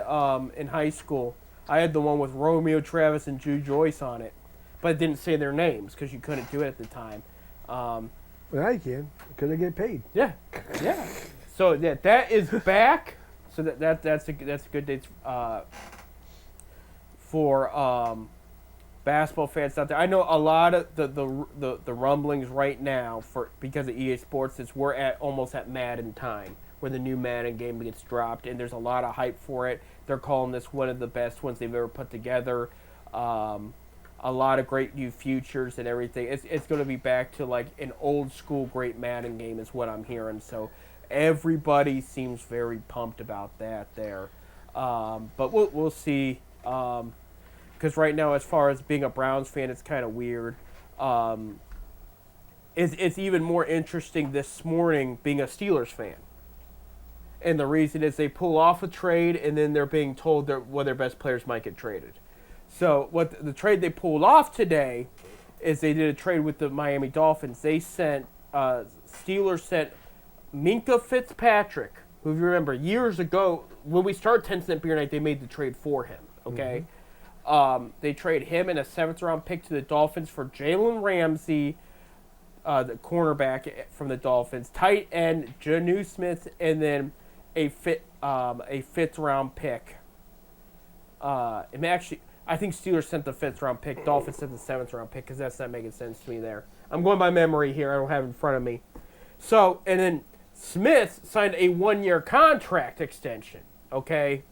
in high school. I had the one with Romeo Travis and Drew Joyce on it, but it didn't say their names because you couldn't do it at the time. Well, now you can because they get paid. Yeah. So that is back. So that's a good day for basketball fans out there. I know a lot of the rumblings right now because of EA Sports is we're almost at Madden time, where the new Madden game gets dropped, and there's a lot of hype for it. They're calling this one of the best ones they've ever put together. A lot of great new features and everything. It's going to be back to like an old school great Madden game is what I'm hearing. So everybody seems very pumped about that there. But we'll see. Because right now, as far as being a Browns fan, it's kind of weird. It's even more interesting this morning being a Steelers fan. And the reason is they pull off a trade, and then they're being told that one of their best players might get traded. So what the trade they pulled off today is they did a trade with the Miami Dolphins. They sent Steelers sent Minka Fitzpatrick, who, if you remember, years ago when we started 10 Cent Beer Night, they made the trade for him. Okay, they trade him and a 7th-round pick to the Dolphins for Jalen Ramsey, the cornerback from the Dolphins, tight end Jonnu Smith, and then a 5th-round pick. And actually, I think Steelers sent the 5th-round pick. Dolphins sent the 7th-round pick because that's not making sense to me there. I'm going by memory here. I don't have it in front of me. So, and then Smith signed a 1-year contract extension. Okay,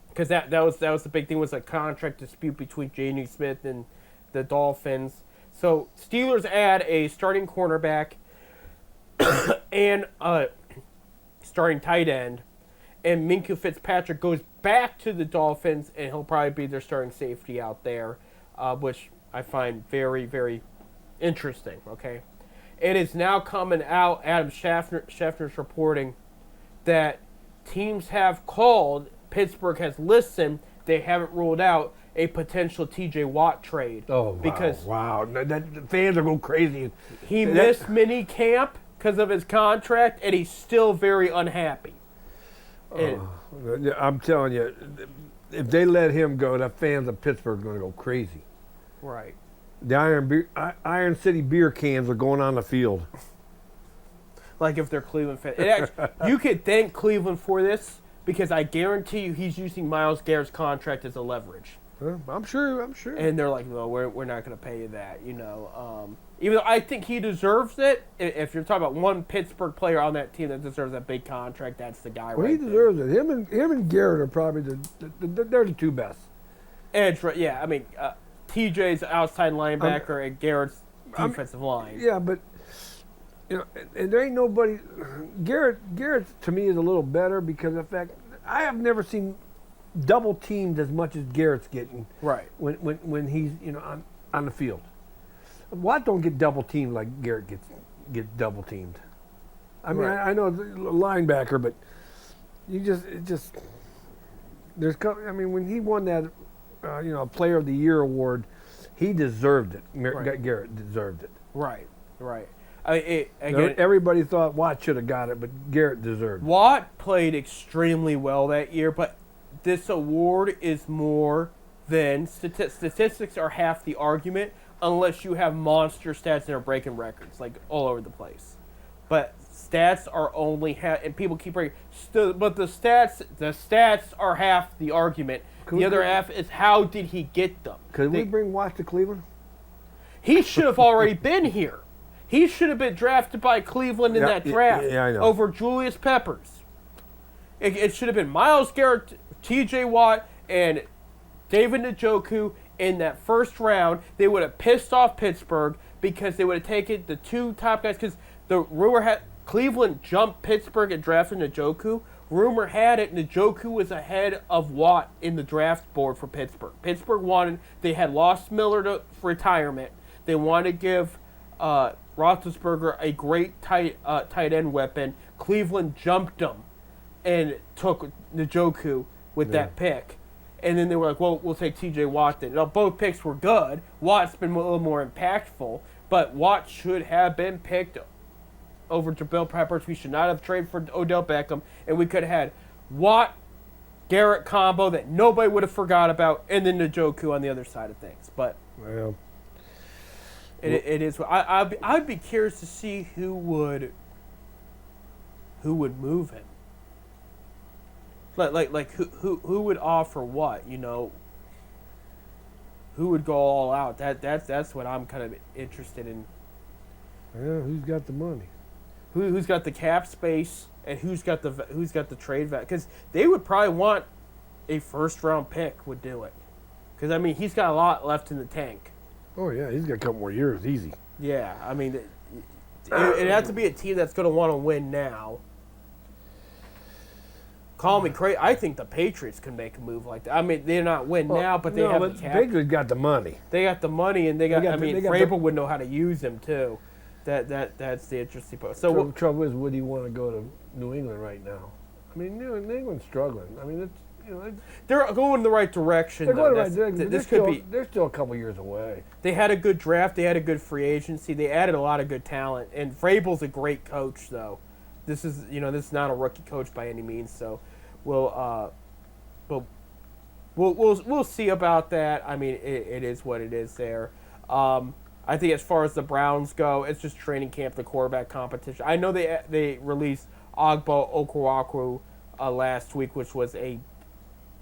because that was the big thing, was a contract dispute between Jonnu Smith and the Dolphins. So Steelers add a starting cornerback and a starting tight end, and Minka Fitzpatrick goes back to the Dolphins, and he'll probably be their starting safety out there, which I find very, very interesting. Okay, it is now coming out. Adam Schefter's reporting that teams have called. Pittsburgh has listened. They haven't ruled out a potential T.J. Watt trade. Oh, wow. Because the fans are going crazy. he missed mini camp because of his contract, and he's still very unhappy. I'm telling you, if they let him go, the fans of Pittsburgh are going to go crazy. Right. The Iron City beer cans are going on the field. Like if they're Cleveland fans. You could thank Cleveland for this, because I guarantee you he's using Myles Garrett's contract as a leverage. I'm sure. And they're like, no, we're not going to pay you that, you know. Even though I think he deserves it. If you're talking about one Pittsburgh player on that team that deserves that big contract, that's the guy. Well, right he deserves it. Him and Garrett are probably they're the two best. Edge, right? Yeah, I mean, TJ's outside linebacker and Garrett's defensive line. Yeah, but you know, and there ain't nobody. Garrett to me is a little better because of the fact I have never seen double teamed as much as Garrett's getting Right. when he's on the field. Watt don't get double teamed like Garrett gets double teamed. I mean, Right. I know the linebacker, but I mean, when he won that Player of the Year award, he deserved it. Right. Garrett deserved it. Right. Right. Again, Everybody thought Watt should have got it, but Garrett deserved it. Watt played extremely well that year, but this award is more than statistics are half the argument unless you have monster stats that are breaking records like all over the place. But stats are only half, and people keep breaking. But the stats are half the argument. The other half is how did he get them? Could we bring Watt to Cleveland? He should have already been here. He should have been drafted by Cleveland in that draft I know. over Julius Peppers. It should have been Myles Garrett, T.J. Watt, and David Njoku in that first round. They would have pissed off Pittsburgh because they would have taken the two top guys. Because the rumor had Cleveland jumped Pittsburgh and drafted Njoku. Rumor had it Njoku was ahead of Watt in the draft board for Pittsburgh. Pittsburgh they had lost Miller to retirement. They wanted to give Roethlisberger a great tight end weapon. Cleveland jumped him and took Njoku with that pick. And then they were like, well, we'll take T.J. Watt then. Now, both picks were good. Watt's been a little more impactful, but Watt should have been picked over Jabril Peppers. We should not have traded for Odell Beckham, and we could have had Watt-Garrett combo that nobody would have forgot about, and then Njoku on the other side of things. But Well, it is. I'd be curious to see who would move him. Like who would offer what? Who would go all out? That's what I'm kind of interested in. yeah, who's got the money? Who's got the cap space and who's got the trade value? Because they would probably want a first round pick would do it. Because I mean he's got a lot left in the tank. Oh yeah, he's got a couple more years, easy. Yeah, I mean it has to be a team that's going to want to win now. Call me crazy. I think the Patriots can make a move like that. I mean, they're not win now, but they have the cap. Patriots got the money. They got the money, and they got Vrabel the- would know how to use them too. That's the interesting part. So The trouble is, would he want to go to New England right now? I mean, New England's struggling. I mean, they're going in the right direction. they're though. going right. This could be. They're still a couple years away. They had a good draft. They had a good free agency. They added a lot of good talent. And Vrabel's a great coach, though. This is not a rookie coach by any means. So we'll see about that. I mean, it is what it is there. I think as far as the Browns go, it's just training camp, the quarterback competition. I know they released Ogbo Okoronkwo last week, which was a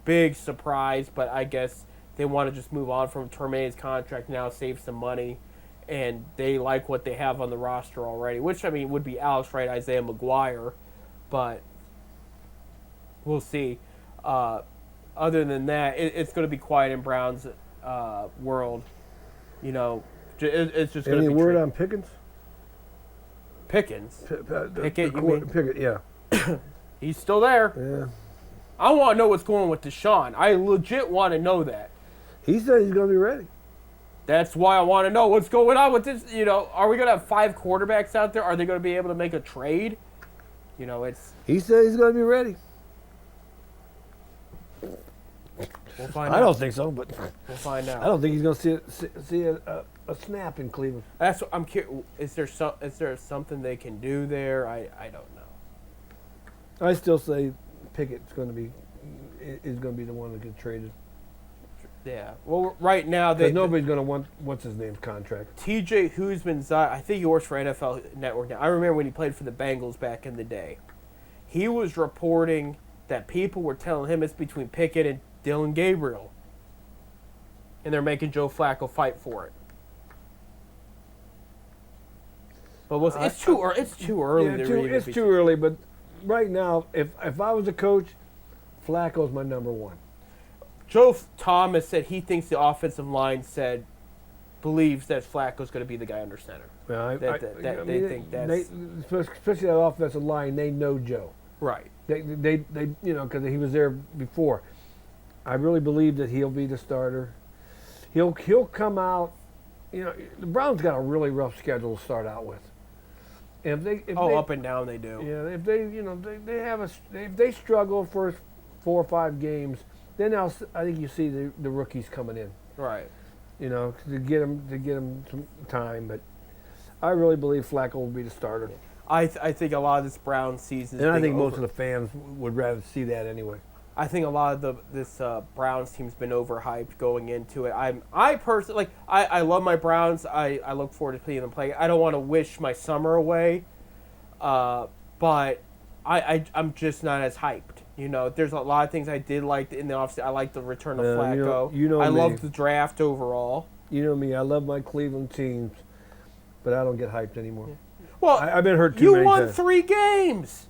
big surprise, but I guess they want to just move on from terminating his contract now, save some money, and they like what they have on the roster already, which, I mean, would be Alex Wright, Isaiah McGuire, but we'll see. Other than that, it's going to be quiet in Browns' world. It's just going to be... Any word on Pickens? Pickens? Pickett, you mean? Pickett, yeah. He's still there. Yeah. I want to know what's going on with Deshaun. I legit want to know that. He said he's going to be ready. That's why I want to know what's going on with this. Are we going to have 5 quarterbacks out there? Are they going to be able to make a trade? It's... He said he's going to be ready. We'll find out. I don't think so, but We'll find out. I don't think he's going to see a snap in Cleveland. That's what I'm curious. Is there something they can do there? I don't know. I still say Pickett's going to be the one that gets traded. Yeah. Well, right now Because nobody's going to want what's his name's contract. TJ Husman's, I think he works for NFL Network now. I remember when he played for the Bengals back in the day. He was reporting that people were telling him it's between Pickett and Dylan Gabriel, and they're making Joe Flacco fight for it. But it's too early. It's too early. Yeah, it's too early. But right now, if I was a coach, Flacco's my number one. Joe Thomas said he thinks the offensive line believes that Flacco's going to be the guy under center. Well, They think that's especially that offensive line. They know Joe. right. They because he was there before. I really believe that he'll be the starter. He'll come out. The Browns got a really rough schedule to start out with. And if they up and down they do. Yeah, if if they struggle first 4 or 5 games, then I think you see the rookies coming in. Right. To get them some time. But I really believe Flacco will be the starter. I think a lot of this Browns season. And I think most of the fans would rather see that anyway. I think a lot of this Browns team's been overhyped going into it. I personally I love my Browns. I look forward to seeing them play. I don't want to wish my summer away, but I'm just not as hyped. There's a lot of things I did like in the offseason. I like the return of Flacco. I love the draft overall. You know me. I love my Cleveland teams, but I don't get hyped anymore. Yeah. Well, I've been hurt too many times. You won 3 games.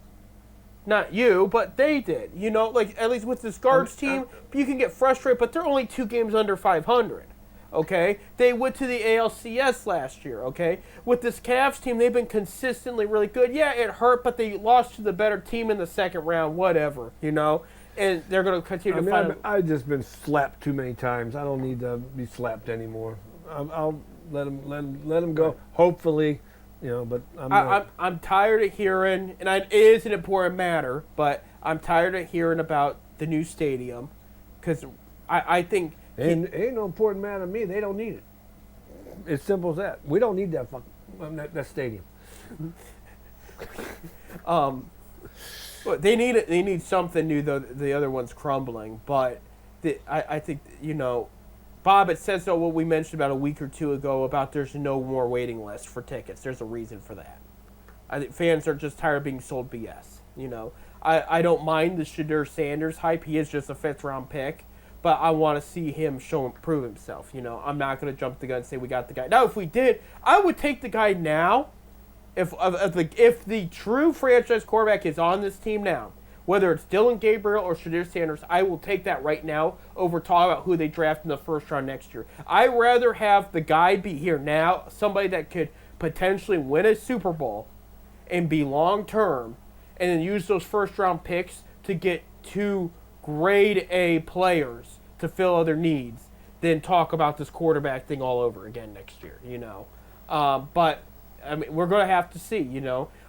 Not you, but they did. At least with this Guards team, you can get frustrated, but they're only 2 games under 500. Okay? They went to the ALCS last year, okay? With this Cavs team, they've been consistently really good. Yeah, it hurt, but they lost to the better team in the second round, whatever, And they're going to continue to find I've just been slapped too many times. I don't need to be slapped anymore. I'll let them go. Hopefully, but I'm tired of hearing, and it is an important matter, but I'm tired of hearing about the new stadium because I think ain't no important matter to me. They don't need it. It's simple as that. We don't need that stadium. They need something new. Though the other one's crumbling, but I think Bob, it says so what we mentioned about a week or 2 ago about there's no more waiting list for tickets. There's a reason for that. I think fans are just tired of being sold BS. I don't mind the Shedeur Sanders hype. He is just a 5th-round pick, but I want to see him prove himself. I'm not going to jump the gun and say we got the guy. Now, if we did, I would take the guy now. If the true franchise quarterback is on this team now, whether it's Dylan Gabriel or Shedeur Sanders, I will take that right now over talking about who they draft in the first round next year. I'd rather have the guy be here now, somebody that could potentially win a Super Bowl and be long-term, and then use those first-round picks to get 2 grade A players to fill other needs than talk about this quarterback thing all over again next year, But, we're going to have to see,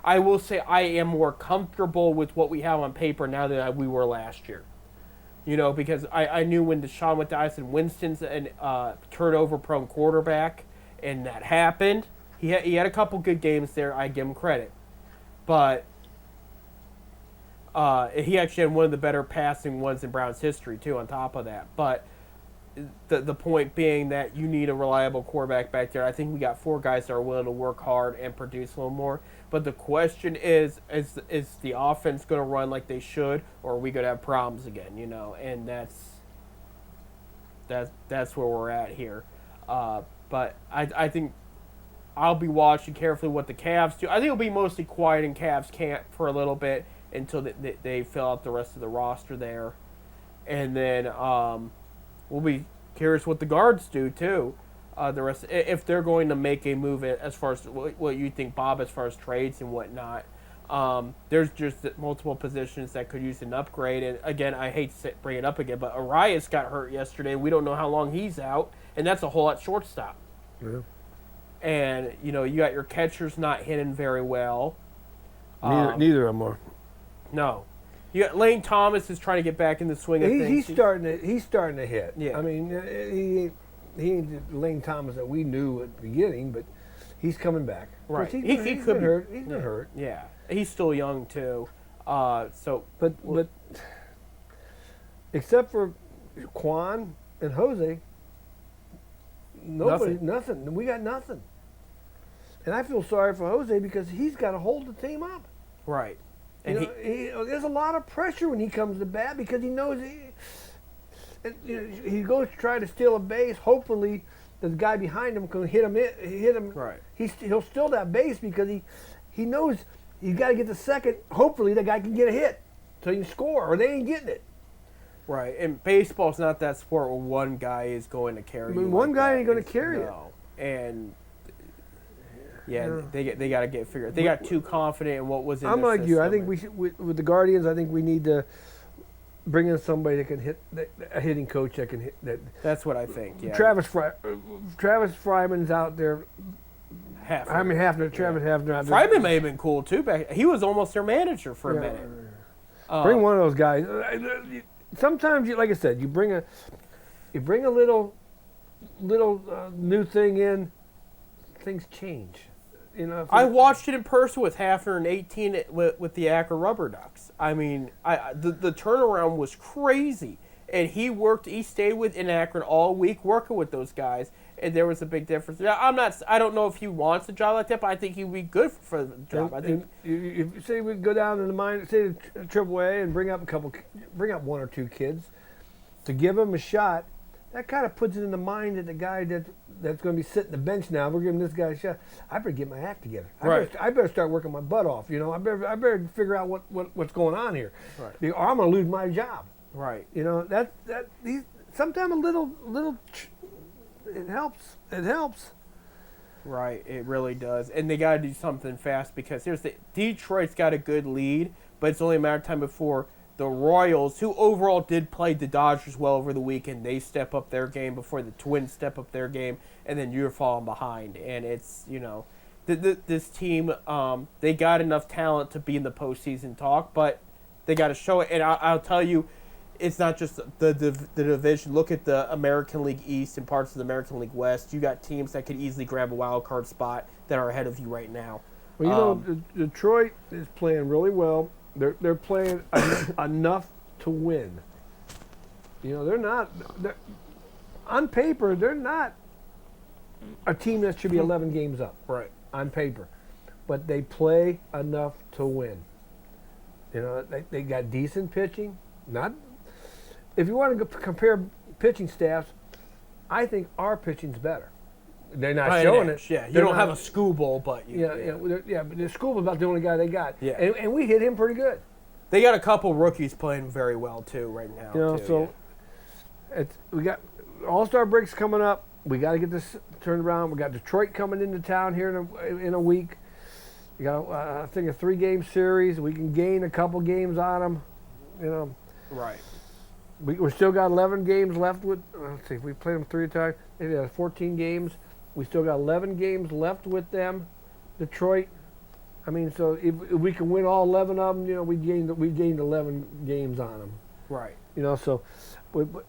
I will say I am more comfortable with what we have on paper now than we were last year. Because I knew when Deshaun went to I said Winston's an turnover-prone quarterback, and that happened. He had a couple good games there. I give him credit. But he actually had one of the better passing ones in Browns history, too, on top of that. But the point being that you need a reliable quarterback back there. I think we got 4 guys that are willing to work hard and produce a little more. But the question is the offense going to run like they should, or are we going to have problems again? And that's where we're at here. But I think I'll be watching carefully what the Cavs do. I think it'll be mostly quiet in Cavs camp for a little bit until they fill out the rest of the roster there, and then we'll be curious what the Guards do too. The rest, if they're going to make a move as far as what you think, Bob, as far as trades and whatnot. There's just multiple positions that could use an upgrade. And again, I hate to bring it up again, but Arias got hurt yesterday. We don't know how long he's out, and that's a whole lot shortstop. Yeah. And you got your catchers not hitting very well. Neither of them are. No. You got Lane Thomas is trying to get back in the swing of things. He's starting to hit. Yeah. I mean, he ain't the Lane Thomas that we knew at the beginning, but he's coming back. Right. He's He could been be hurt. He's been hurt. Yeah. He's still young too. But except for Quan and Jose, nothing. We got nothing. And I feel sorry for Jose because he's got to hold the team up. Right. And there's a lot of pressure when he comes to bat because he knows he goes to try to steal a base. Hopefully, the guy behind him can hit him. Right. He'll steal that base because he knows he's got to get the second. Hopefully, the guy can get a hit so he can score, or they ain't getting it. Right. And baseball's not that sport where one guy is going to carry you. One guy ain't going to carry it. No. And they got to get figured. They got too confident in what was in I'm their like system. you. I think we should with the Guardians. I think we need to bring in somebody that can hit, a hitting coach that can hit that. That's what I think. Yeah. Travis Fryman's out there. Hafner. I mean, Travis Hafner out there. Fryman may have been cool too. He was almost their manager for a minute. Bring one of those guys. Sometimes, like I said, you bring a little new thing in. Things change. You know. I watched it in person with Hafner in 18 with the Akron Rubber Ducks. I mean, the turnaround was crazy, and he stayed in Akron all week working with those guys, and there was a big difference. Now, I don't know if he wants a job like that, but I think he'd be good for the job. I think if you say we go down to the mine, say AAA, and bring up one or two kids to give them a shot. That kind of puts it in the mind of the guy that's going to be sitting the bench now. We're giving this guy a shot. I better get my act together. I better start working my butt off. You know, I better figure out what's going on here, right. Or I'm going to lose my job. Right. You know sometimes a little it helps. It helps. Right. It really does, and they got to do something fast because Detroit's got a good lead, but it's only a matter of time before the Royals, who overall did play the Dodgers well over the weekend, they step up their game before the Twins step up their game, and then you're falling behind. And it's, this team, they got enough talent to be in the postseason talk, but they got to show it. And I'll tell you, it's not just the division. Look at the American League East and parts of the American League West. You got teams that could easily grab a wild card spot that are ahead of you right now. Well, Detroit is playing really well. They're playing enough to win. They're not on paper. They're not a team that should be 11 games up. Right. On paper, but they play enough to win. They got decent pitching. Not if you want to compare pitching staffs, I think our pitching's better. They're not showing it. Yeah, you don't have a Skubal, but but the Skubal about the only guy they got. Yeah, and we hit him pretty good. They got a couple rookies playing very well too right now. We got All-Star breaks coming up. We got to get this turned around. We got Detroit coming into town here in a week. We got I think a 3-game series. We can gain a couple games on them. Right. We still got 11 games left with. Let's see, if we played them 3 times, maybe 14 games. We still got 11 games left with them, Detroit. I mean, so if we can win all 11 of them, we gained 11 games on them. Right.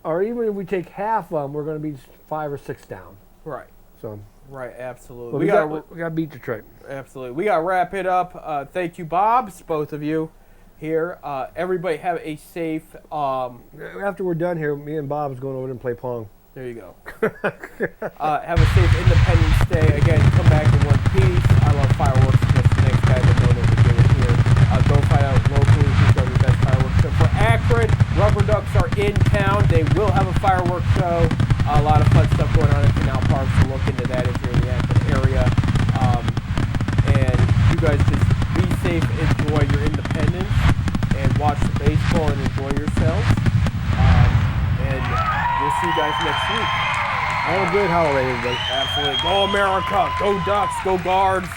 Or even if we take half of them, we're going to be 5 or 6 down. Right. So. Right. Absolutely. We got to beat Detroit. Absolutely. We got to wrap it up. Thank you, Bobs, both of you here. Everybody have a safe. After we're done here, me and Bob's going over and play Pong. There you go. Have a safe Independence Day. Again, come back in one piece. I love fireworks. Just the next guy that know that we're doing here. Go find out locally who's going to be the best fireworks show. For Akron, Rubber Ducks are in town. They will have a fireworks show. A lot of fun stuff going on at Canal Park, so look into that if you're in the Akron area. And you guys just be safe, enjoy your independence, and watch the baseball and enjoy yourselves. And we'll see you guys next week. Have a great holiday, everybody. Absolutely. Go America. Go Ducks. Go Guards.